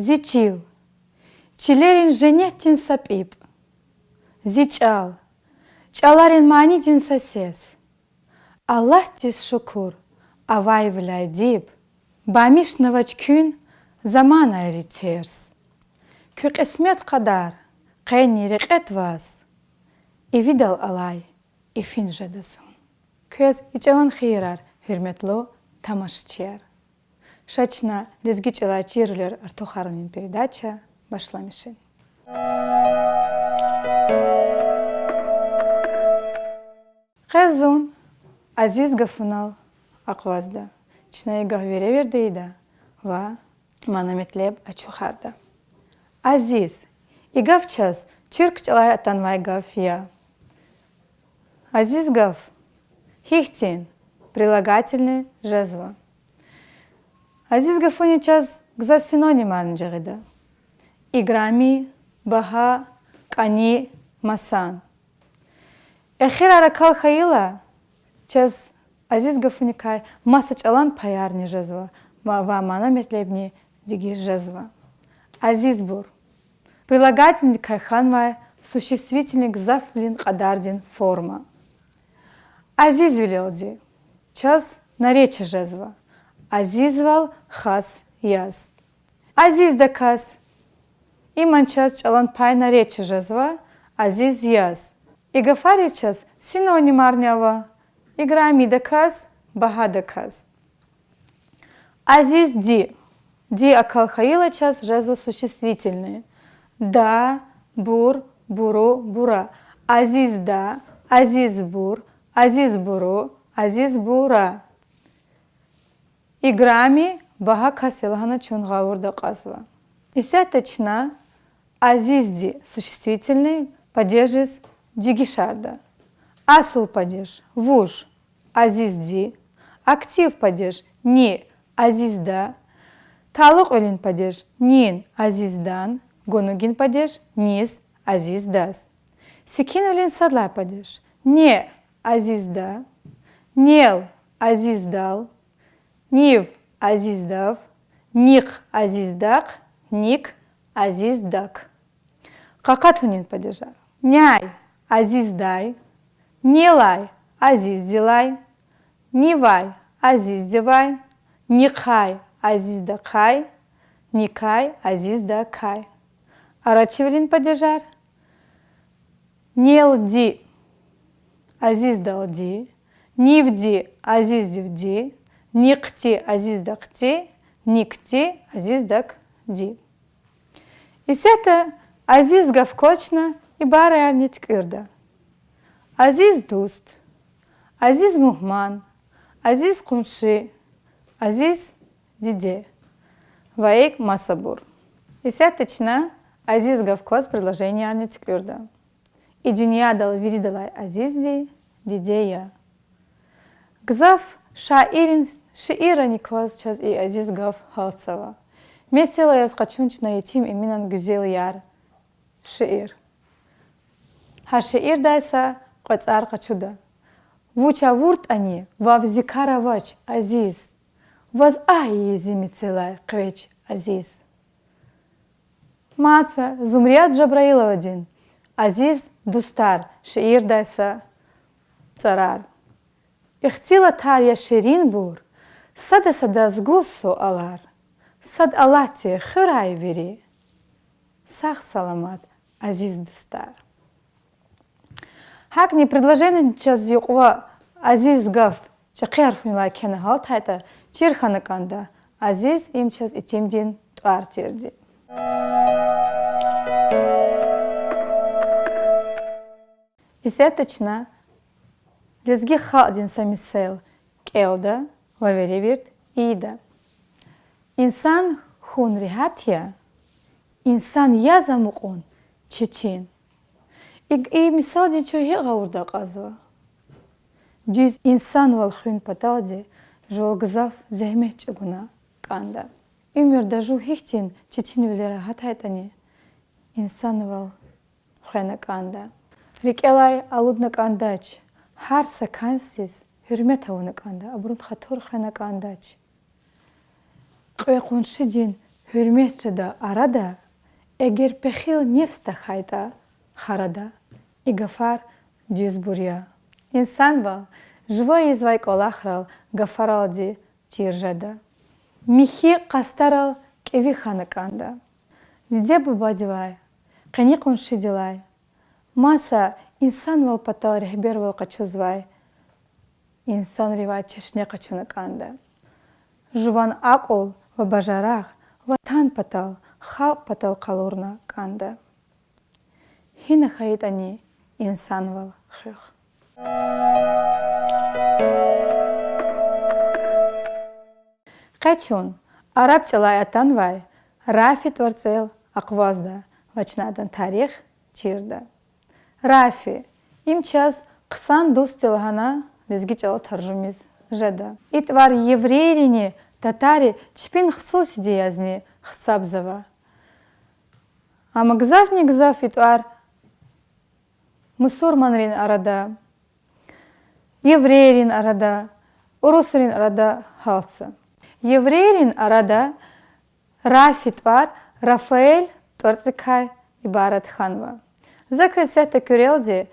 зичил, чилерин женеттин сапип, зичал, чаларин манидин сосес. Аллах тис шукур, авай вляйдиб, бамиш навачкюн zaman ayriтерс. Kü qismet kadar qeyni riqet vas, ividal alay, ifin jedesun. Köz içevan xirar, hürmetli тамашчиер. Шачна лезгичела чирлер Артухаранин передача башла мишень. Хезун азиз гафунал аквазда. Чнай гавере вердейда ва манаметлеб ачухарда. Азиз игавчас чиркчалай атанвай гафия. Азиз гав хихтин прилагательный жезва. Азиз гафуни час гзав синоним арнджагида. Играми, баха, кани, масан. Эхир аракал хаила час азиз гафуни кай масач алан паярни жезва. Ва мана метлебни диги жезва. Азиз бур. Прилагательный кайханвай существительный гзав блин кадардин форма. Азиз велелди. Час нарече жезва. Азизвал хас яз. Азиз дакас. Иман час чалан пай нарече жезва. Азиз яз. Игафари час синоним арнява. Играми дакас, баха дакас. Азиз ди. Ди акалхаила час жезва существительные. Да, бур, буру, бура. Азиз да, азиз бур, азиз буру, азиз бура. Играми баха касилахана чун гавурда казва. Исяточна азизди существительный падежис дигишарда. Асул падеж вуж азизди. Актив падеж не азизда. Талук олин падеж нин азиздан. Гонугин падеж низ азиздас. Сикин олин садлай падеж не азизда. Нел азиздал. Нив азиздав, ник азиздак, ник азиздак. Какатунин падежар. Няй азиздай, нелай азиздилай, нивай азиздевай, никай азиздакай, никай азиздакай. Арачевелин падежар. Нелди азиздалди, нивди азиздевди, никти азиздакти, никти азиздакди. Исята азиз гавкочна и бара ярнит кюрда. Азиз дуст, азиз мухман, азиз кумши, азиз диде. Ваик масабур. Исяточна азиз гавкос предложение ярнит кюрда. И дюния дал виридалай азизди, дидея. Гзав шаирин шиира никваз час и азиз гав халцава. Метила яз качунчна етим иминан гюзел яр шиир. Ха шиир дайса квацар качуда. Вуча вурт ани вав зикаравач азиз. Ваз айези мицелай квеч азиз. Маца Зумрият Джабраиловадин. Азиз дустар шиир дайса царар. Ихтила тарья ширин бур, сада сгусу алар, сад алати хырай вери. Сах саламат, азиз дустар. Хакни предложение час юква азиз гав, чакерфин лайкена халт хайта, чирхана канда, азиз им час итимдин туар тирди. Исяточна лезги халдин самисел келда ваверевирт ида. Инсан хун рихатия, инсан язамукун чечин. И мисал дичуги гаурда казва. Дюз инсан вал хун паталди жол гзав зехмеч гуна канда. Имер дажу хихтин чечин велера хатайтани инсан вал хуна канда. Рикелай алудна кандач. Хар сакансис hürmet avunu kanda, abrun xator xana kandaç. Qequn şidin hürmetçede arada, eğer pehil nevstahayda харада, и гафар дюзбурья. Инсан вал, живой извай колахрал, гафаралди тиржада. Михи кастарал кеви ханаканда. Зде бубадивай, каникун шидилай. Маса инсан вал патал рехбер вал качузвай. Инсан ривай чешне качунаканда. Жуван акул в бажарах, ватан патал, халк патал калурна канда. Хина хаит они инсан вал хых. Качун, арабчалай атанвай, Рафи творцел аквазда, вачнадан тарих чирда. Рафи, им час ксан дустилгана, лизгичал таржумиз жада. Итвар евреирине татари чпин хсус диязни хсабзава. А магзав не гзав итвар мусурманрин арада, евреирин арада, урусрин арада халца. Евреирин арада Рафи твар Рафаэль творцикай ибарат ханва. Закай сета кюрелди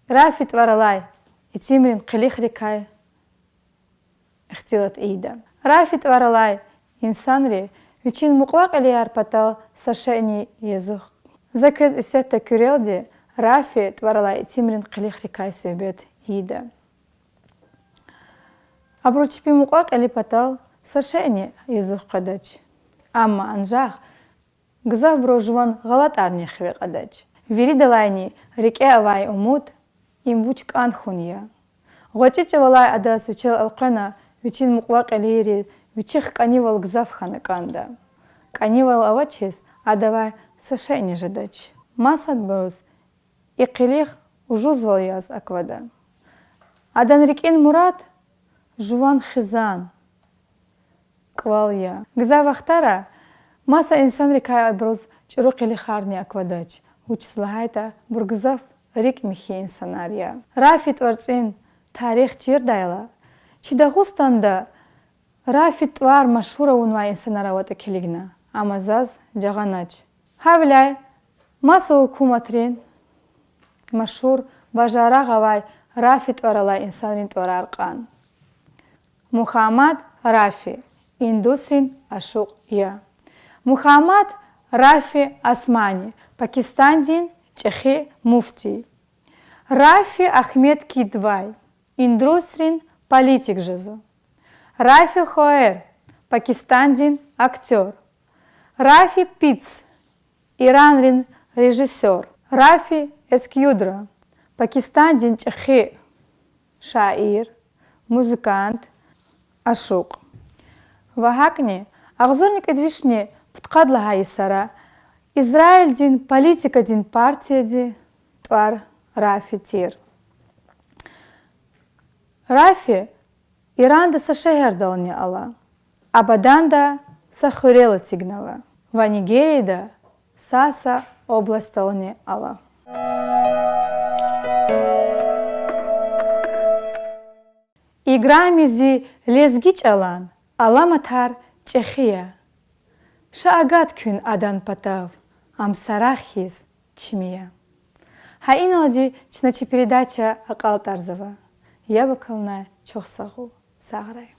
Рафи тваралай и тимрин килихрикай ихтилат ида. Рафи тваралай инсанри вичин муқвак алияр патал сашени езух. Закай сета кюрелди Рафи тваралай и тимрин килихрикай себет ида. Абручпи муқвак али патал сашени езух кадач. Амма анжах гзав брожван галат арнихве кадач. Виридалайни реке авай умут им вучк анхуния. Гочиче валай адас вичел алкана вичин муқвак алири вичих канивал гзав ханаканда. Канивал авачес адавай сашени жадач. Масад броз и килих ужузвал яз аквада. Адан рекин мурат жуван хизан. Квалия. Гзавахтара маса инсан рекай броз чуруқили харни аквадач. Учслахайта бургзав рик михи инсанария. Рафи творцин тарих чирдайла. Чидагустанда Рафи твар машура унва инсанаравата келигна. Амазаз джаганач. Хавляй маса хукуматрин машур бажара гавай Рафи тварала инсанрин тварар кан. Мухаммад Рафи Индусрин Ашук Я. Мухаммад Рафи Османи, Пакистандин Чехи Муфти. Рафи Ахмед Кидвай, Индусрин политик жезу. Рафи Хоэр, Пакистандин актер. Рафи Пиц, Иранрин режиссер. Рафи Эскюдра, Пакистандин Чехи шаир, музыкант Ашук. Вахакни, агзорник эдвишни птқадлага исара, Израиль дин политика дин партия ди твар Рафи тир. Рафи Иранда са шехердални ала, Абаданда са хурела тигнава, ва Нигерияда саса областални ала. Играмизи лезгич алан, аламатар Чехия. Шаагат кюн адан патав, амсарахиз чмия. Хаиналди чначи передача Акал Тарзова. Я бакална чохсагу саграй.